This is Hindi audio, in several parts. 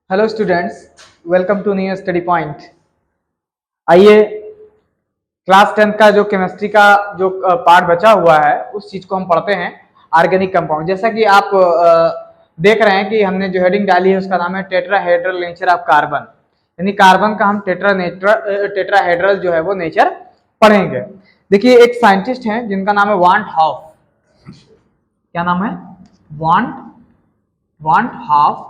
Hello students, welcome to new study point. आइए क्लास 10 का जो केमिस्ट्री का जो पार्ट बचा हुआ है उस चीज को हम पढ़ते हैं। ऑर्गेनिक कंपाउंड, जैसा कि आप देख रहे हैं कि हमने जो हेडिंग डाली है उसका नाम है टेट्राहेड्रल नेचर ऑफ कार्बन, यानी कार्बन का हम टेट्राहेड्रल जो है वो नेचर पढ़ेंगे। देखिए, एक साइंटिस्ट हैं जिनका नाम है वांट हॉफ। क्या नाम है? वांट हॉफ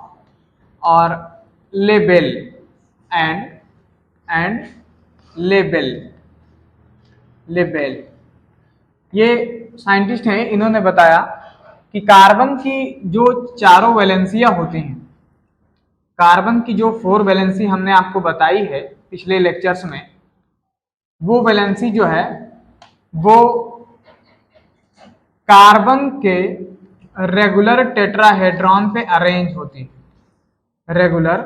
और लेबेल एंड लेबेल ये साइंटिस्ट हैं। इन्होंने बताया कि कार्बन की जो चारों वैलेंसियां होती हैं, कार्बन की जो 4 वैलेंसी हमने आपको बताई है पिछले लेक्चर्स में, वो वैलेंसी जो है वो कार्बन के रेगुलर टेट्राहेड्रॉन पे अरेंज होती है। रेगुलर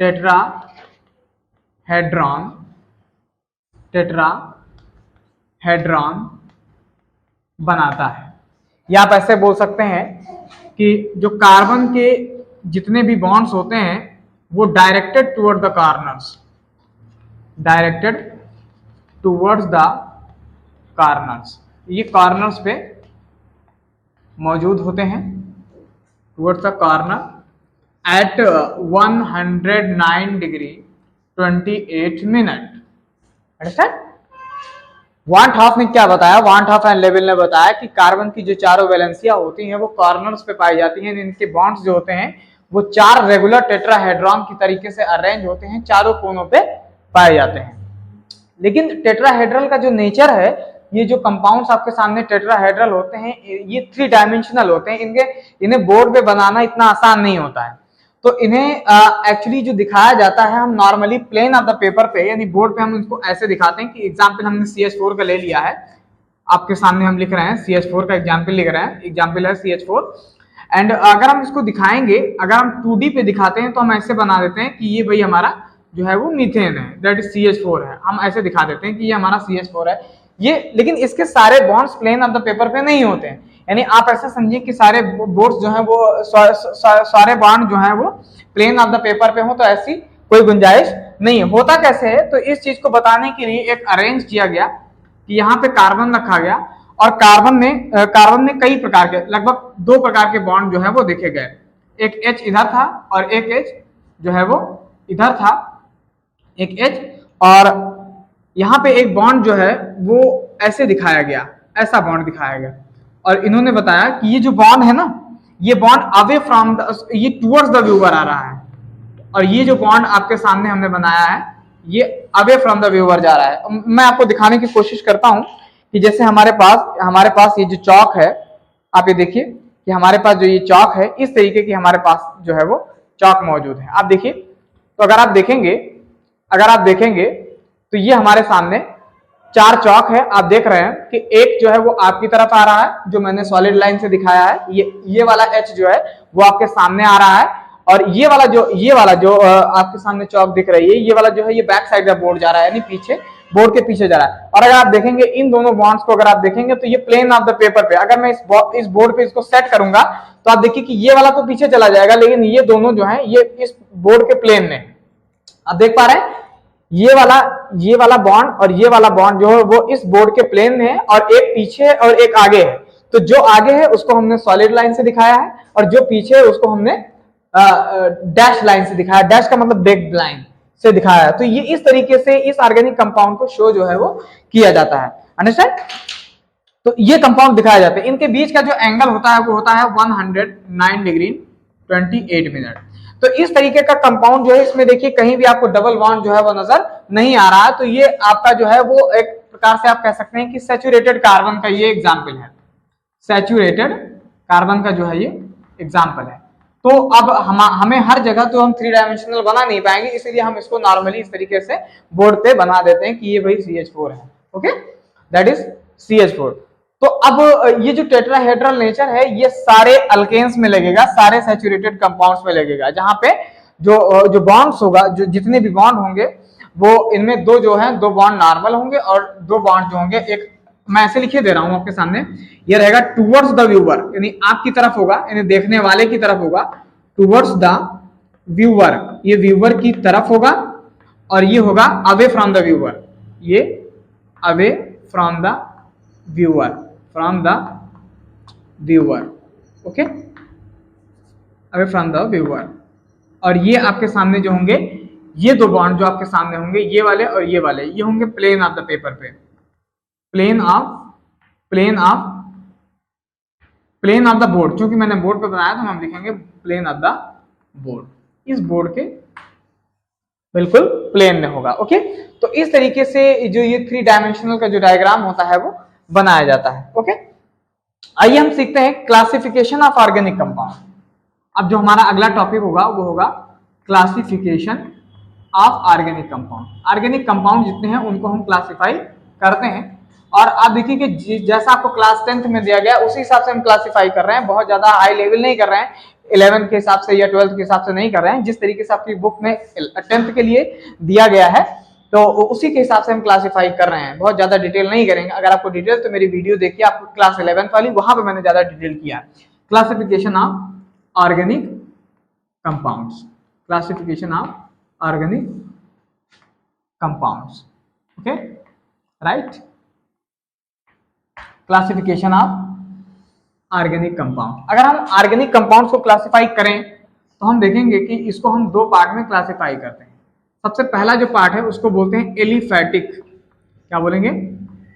टेट्राहेड्रॉन बनाता है। या आप ऐसे बोल सकते हैं कि जो कार्बन के जितने भी बॉन्ड्स होते हैं वो डायरेक्टेड टुवर्ड द कॉर्नर्स, ये कॉर्नर्स पे मौजूद होते हैं, towards the corner at 109 degree 28 minute। Understand? Van't Hoff ने क्या बताया? वांट हॉफ एंड लेबेल ने बताया कि कार्बन की जो चारों वैलेंसियां होती हैं वो कॉर्नर्स पे पाई जाती हैं। इनके बॉन्ड्स जो होते हैं वो 4 रेगुलर टेट्राहेड्रॉन की तरीके से अरेंज होते हैं, चारों कोनों पे पाए जाते हैं। लेकिन टेट्राहेड्रल का जो नेचर है, ये जो कंपाउंड्स आपके सामने टेट्राहेड्रल होते हैं ये 3 डायमेंशनल होते हैं। इन्हें बोर्ड पे बनाना इतना आसान नहीं होता है। तो इन्हें एक्चुअली जो दिखाया जाता है, हम normally plane of the paper पे यानी बोर्ड पे हम इसको ऐसे दिखाते हैं कि एग्जांपल हमने CH4 का ले लिया है, आपके सामने हम लिख रहे हैं CH4 का एग्जांपल लिख रहे हैं, एग्जांपल है CH4। एंड अगर हम इसको दिखाएंगे, अगर हम 2D पे दिखाते हैं तो हम ऐसे बना देते हैं कि ये भाई हमारा जो है वो मीथेन है, दैट इज CH4 है। हम ऐसे दिखा देते हैं कि ये हमारा CH4 है ये। लेकिन इसके सारे bonds plane of the paper पे नहीं होते हैं, यानी आप ऐसा समझिए कि सारे बोर्ड्स जो है वो सारे बॉन्ड जो है वो प्लेन ऑफ द पेपर पे हो, तो ऐसी कोई गुंजाइश नहीं है। होता कैसे है? तो इस चीज को बताने के लिए एक अरेंज किया गया कि यहाँ पे कार्बन रखा गया और कार्बन में कई प्रकार के, लगभग 2 प्रकार के बॉन्ड जो है वो देखे गए। एक H इधर था और एक H जो है वो इधर था, एक H, और यहाँ पे एक बॉन्ड जो है वो ऐसे दिखाया गया, ऐसा बॉन्ड दिखाया गया। और इन्होंने बताया कि ये जो बॉन्ड है ना, ये बॉन्ड अवे फ्रॉम ये टुवर्ड्स द व्यूअर आ रहा है, और ये जो बॉन्ड आपके सामने हमने बनाया है ये अवे फ्रॉम द व्यूअर जा रहा है। मैं आपको दिखाने की कोशिश करता हूं कि जैसे हमारे पास ये जो चौक है, आप ये देखिए कि हमारे पास जो ये चौक है, इस तरीके की हमारे पास जो है वो चौक मौजूद है। आप देखिए, तो अगर आप देखेंगे तो ये हमारे सामने 4 चौक है। आप देख रहे हैं कि एक जो है वो आपकी तरफ आ रहा है, जो मैंने सॉलिड लाइन से दिखाया है, ये वाला H जो है वो आपके सामने आ रहा है, और ये वाला जो आपके सामने चौक दिख रही है, ये वाला जो है ये बैक साइड का बोर्ड जा रहा है, यानी पीछे, बोर्ड के पीछे जा रहा है। और अगर आप देखेंगे इन दोनों बॉन्ड्स को, अगर आप देखेंगे तो ये प्लेन ऑफ द पेपर पे, अगर मैं इस बोर्ड पे इसको सेट करूंगा तो आप देखिए कि ये वाला तो पीछे चला जाएगा, लेकिन ये दोनों जो है ये इस बोर्ड के प्लेन में, आप देख पा रहे हैं, ये वाला बॉन्ड और ये वाला बॉन्ड जो है वो इस बोर्ड के प्लेन में है, और एक पीछे और एक आगे है। तो जो आगे है उसको हमने सॉलिड लाइन से दिखाया है, और जो पीछे है उसको हमने डैश लाइन से दिखाया। डैश का मतलब बेक्ड लाइन से दिखाया है। तो ये इस तरीके से इस ऑर्गेनिक कंपाउंड को शो जो है वो किया जाता है। अंडरस्टैंड? तो ये कंपाउंड दिखाया जाता है। इनके बीच का जो एंगल होता है वो होता है 109 डिग्री 28 मिनट। तो इस तरीके का कंपाउंड जो है, इसमें देखिए कहीं भी आपको डबल बॉन्ड जो है वो नजर नहीं आ रहा है। तो ये आपका जो है वो एक प्रकार से आप कह सकते हैं कि सैचुरेटेड कार्बन का ये एग्जांपल है। सैचुरेटेड कार्बन का जो है ये एग्जांपल है। तो अब हमें हर जगह तो हम 3 डायमेंशनल बना नहीं पाएंगे, इसलिए हम इसको नॉर्मली इस तरीके से बोर्ड पे बना देते हैं कि ये भाई CH4 है। Okay, that is CH4। तो अब ये जो टेट्राहेड्रल नेचर है ये सारे अल्केन्स में लगेगा, सारे सैचुरेटेड कंपाउंड्स में लगेगा, जहां पे जो बॉन्ड्स होगा, जो जितने भी बॉन्ड होंगे वो इनमें 2 जो है 2 बॉन्ड नॉर्मल होंगे, और 2 बॉन्ड जो होंगे, एक मैं ऐसे लिखे दे रहा हूं आपके सामने, ये रहेगा टुवर्ड्स द व्यूअर, यानी आपकी तरफ होगा, यानी देखने वाले की तरफ होगा, टुवर्ड्स द व्यूअर, ये व्यूअर की तरफ होगा और ये होगा अवे फ्रॉम द व्यूअर, ये away from the viewer, from the viewer, okay, away from the viewer. और ये आपके सामने जो होंगे, ये दो बॉन्ड जो आपके सामने होंगे, ये वाले और ये वाले, ये होंगे प्लेन ऑफ द पेपर पे, प्लेन ऑफ द बोर्ड। क्योंकि मैंने बोर्ड पे बनाया तो हम लिखेंगे प्लेन ऑफ द बोर्ड, इस बोर्ड के बिल्कुल प्लेन में होगा, ओके। तो इस तरीके से जो ये 3 डायमेंशनल का जो डायग्राम होता है वो बनाया जाता है, ओके। आइए हम सीखते हैं क्लासिफिकेशन ऑफ ऑर्गेनिक कंपाउंड। अब जो हमारा अगला टॉपिक होगा वो होगा classification of organic compound. Organic compound जितने हैं उनको हम क्लासिफाई करते हैं, और आप देखिए कि जैसा आपको क्लास 10th में दिया गया उसी हिसाब से हम क्लासिफाई कर रहे हैं, बहुत ज्यादा हाई लेवल नहीं कर रहे हैं, 11th के हिसाब से या 12th के हिसाब से नहीं कर रहे हैं। जिस तरीके से आपकी बुक में 10th के लिए दिया गया है तो उसी के हिसाब से हम क्लासिफाई कर रहे हैं, बहुत ज्यादा डिटेल नहीं करेंगे। अगर आपको डिटेल तो मेरी वीडियो देखिए, आपको क्लास 11th वाली, वहां पर मैंने ज्यादा डिटेल किया। Classification of organic compounds, classification of organic compounds, okay, right. Classification of organic compound. अगर हम ऑर्गेनिक कंपाउंड्स को क्लासिफाई करें तो हम देखेंगे कि इसको हम 2 पार्ट में क्लासिफाई करते हैं। सबसे पहला जो पार्ट है उसको बोलते हैं एलिफैटिक, क्या बोलेंगे,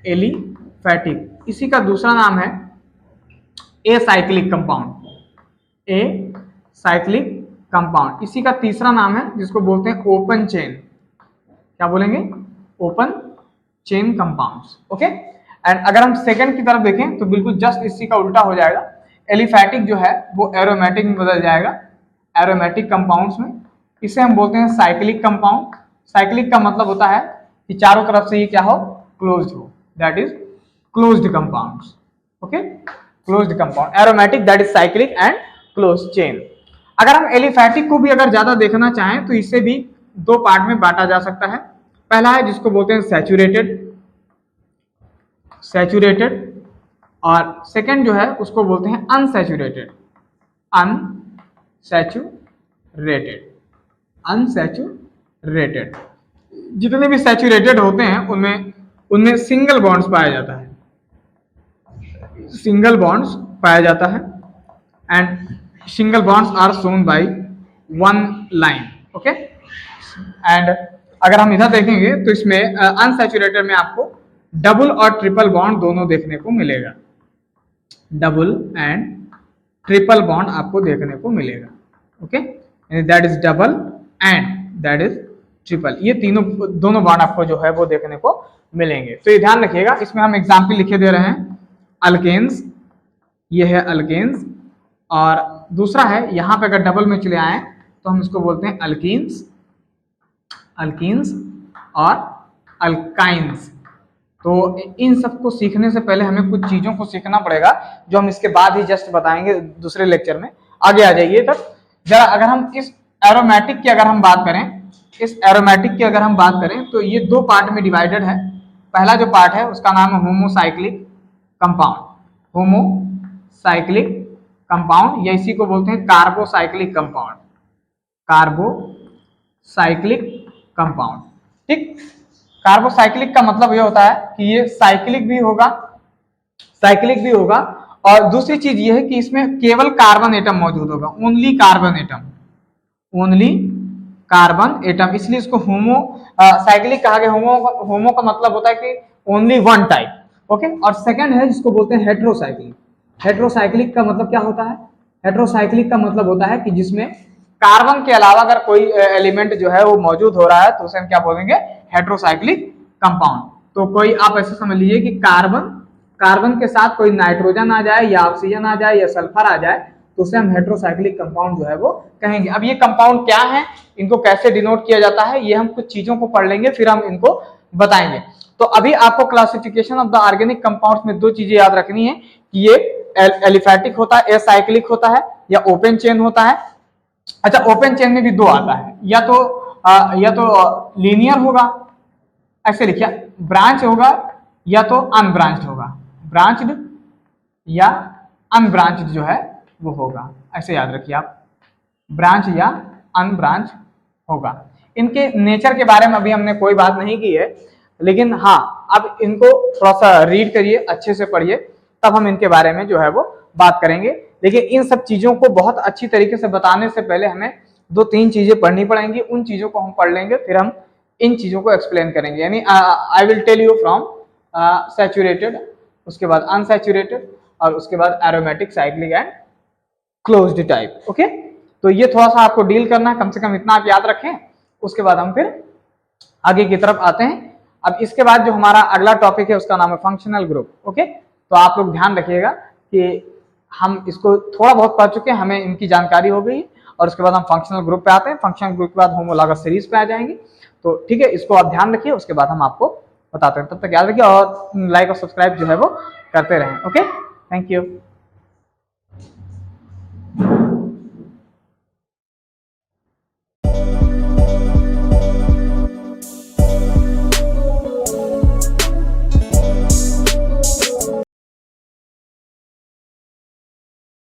एलिफैटिक। इसी का दूसरा नाम है एसाइक्लिक कंपाउंड, एसाइक्लिक कंपाउंड। इसी का तीसरा नाम है जिसको बोलते हैं ओपन चेन, क्या बोलेंगे, open chain compounds, okay. And अगर हम सेकंड की तरफ देखें तो बिल्कुल जस्ट इसी का उल्टा हो जाएगा। एलिफैटिक जो है वो एरोमेटिक में बदल जाएगा, एरोमेटिक कंपाउंड्स में। इसे हम बोलते हैं साइक्लिक कंपाउंड। साइक्लिक का मतलब होता है कि चारों तरफ से ये क्या हो, क्लोज्ड हो, that is closed compounds, okay, closed compound. Aromatic that is cyclic and closed chain. अगर हम एलिफैटिक को भी अगर ज्यादा देखना चाहें तो इसे भी 2 पार्ट में बांटा जा सकता है। पहला है जिसको बोलते हैं सैचुरेटेड, सैचुरेटेड, और सेकंड जो है उसको बोलते हैं अनसैचुरेटेड, अनसैचुरेटेड, अनसैचुरेटेड। जितने भी सैचुरेटेड होते हैं उनमें सिंगल बॉन्ड्स पाया जाता है, सिंगल बॉन्ड्स पाया जाता है, and single bonds are shown by 1 line, okay. And अगर हम इधर देखेंगे तो इसमें अनसैचुरेटेड में आपको डबल और ट्रिपल बॉन्ड दोनों देखने को मिलेगा, डबल एंड ट्रिपल बॉन्ड आपको देखने को मिलेगा, okay, that is double and that is triple. ये दोनों बॉन्ड आपको जो है वो देखने को मिलेंगे। तो ये ध्यान रखिएगा। इसमें हम एग्जाम्पल लिखे दे रहे हैं, अल्केन्स, ये है अल्केन्स, और दूसरा है यहाँ पे अगर डबल में चले आए तो हम इसको बोलते हैं अल्कीन्स, अल्कीन्स और अल्काइंस। तो इन सबको सीखने से पहले हमें कुछ चीजों को सीखना पड़ेगा जो हम इसके बाद ही जस्ट बताएंगे दूसरे लेक्चर में। आगे आ जाइए तब जरा। अगर हम इस एरोमेटिक की अगर हम बात करें, इस एरोमेटिक की अगर हम बात करें तो ये 2 पार्ट में डिवाइडेड है। पहला जो पार्ट है उसका नाम है होमोसाइक्लिक कंपाउंड, होमोसाइक्लिक कंपाउंड, या इसी को बोलते हैं कार्बोसाइक्लिक कंपाउंड, कार्बोसाइक्लिक कंपाउंड, ठीक। कार्बोसाइक्लिक का मतलब ये होता है कि ये साइक्लिक भी होगा, साइक्लिक भी होगा, और दूसरी चीज ये है कि इसमें केवल कार्बन एटम मौजूद होगा, only carbon atom, only carbon atom, इसलिए इसको होमो साइक्लिक कहा गया। होमो का मतलब होता है कि ओनली 1 टाइप, ओके। और सेकंड है जिसको बोलते हैं हेट्रोसाइक्लिक। हेट्रोसाइक्लिक का मतलब क्या होता है, हेट्रोसाइक्लिक का मतलब होता है कि जिसमें कार्बन के अलावा अगर कोई एलिमेंट जो है वो मौजूद हो रहा है तो उसे हम क्या बोलेंगे, हेट्रोसाइक्लिक कंपाउंड। तो कोई आप ऐसे समझ लीजिए कि कार्बन के साथ कोई नाइट्रोजन आ जाए या ऑक्सीजन आ जाए या सल्फर आ जाए तो उसे हम हेट्रोसाइक्लिक कंपाउंड जो है वो कहेंगे। अब ये कंपाउंड क्या है, इनको कैसे डिनोट किया जाता है, ये हम कुछ चीजों को पढ़ लेंगे फिर हम इनको बताएंगे। तो अभी आपको classification of the organic compounds में 2 चीजें याद रखनी है कि ये एलिफैटिक होता है, एसाइक्लिक होता है, या ओपन चेन होता है। अच्छा, ओपन चेन में भी 2 आता है, या तो लीनियर होगा, ऐसे लिखिए, ब्रांच होगा या तो अनब्रांच्ड होगा, ब्रांच्ड या अनब्रांच्ड जो है वो होगा, ऐसे याद रखिए आप, ब्रांच या अनब्रांच होगा। इनके नेचर के बारे में अभी हमने कोई बात नहीं की है, लेकिन हाँ अब इनको थोड़ा सा रीड करिए, अच्छे से पढ़िए, तब हम इनके बारे में जो है वो बात करेंगे। लेकिन इन सब चीजों को बहुत अच्छी तरीके से बताने से पहले हमें 2-3 चीजें पढ़नी पड़ेंगी। उन चीजों को हम पढ़ लेंगे, फिर हम इन चीजों को एक्सप्लेन करेंगे। यानी I will tell you from saturated, उसके बाद अनसैचुरेटेड, और उसके बाद aromatic, cyclic and closed type. Okay, तो ये थोड़ा सा आपको डील करना है, कम से कम इतना आप याद रखें। उसके बाद हम फिर आगे की तरफ आते हैं। अब इसके बाद जो हमारा अगला टॉपिक है उसका नाम है फंक्शनल ग्रुप। ओके, तो आप लोग ध्यान रखिएगा कि हम इसको थोड़ा बहुत पढ़ चुके हैं, हमें इनकी जानकारी हो गई, और उसके बाद हम फंक्शनल ग्रुप पे आते हैं। फंक्शनल ग्रुप के बाद होमोलॉगस सीरीज पे आ जाएंगे। तो ठीक है, इसको आप ध्यान रखिए, उसके बाद हम आपको बताते हैं। तब तक याद रखिए और लाइक और सब्सक्राइब जो है वो करते रहें। Okay, thank you.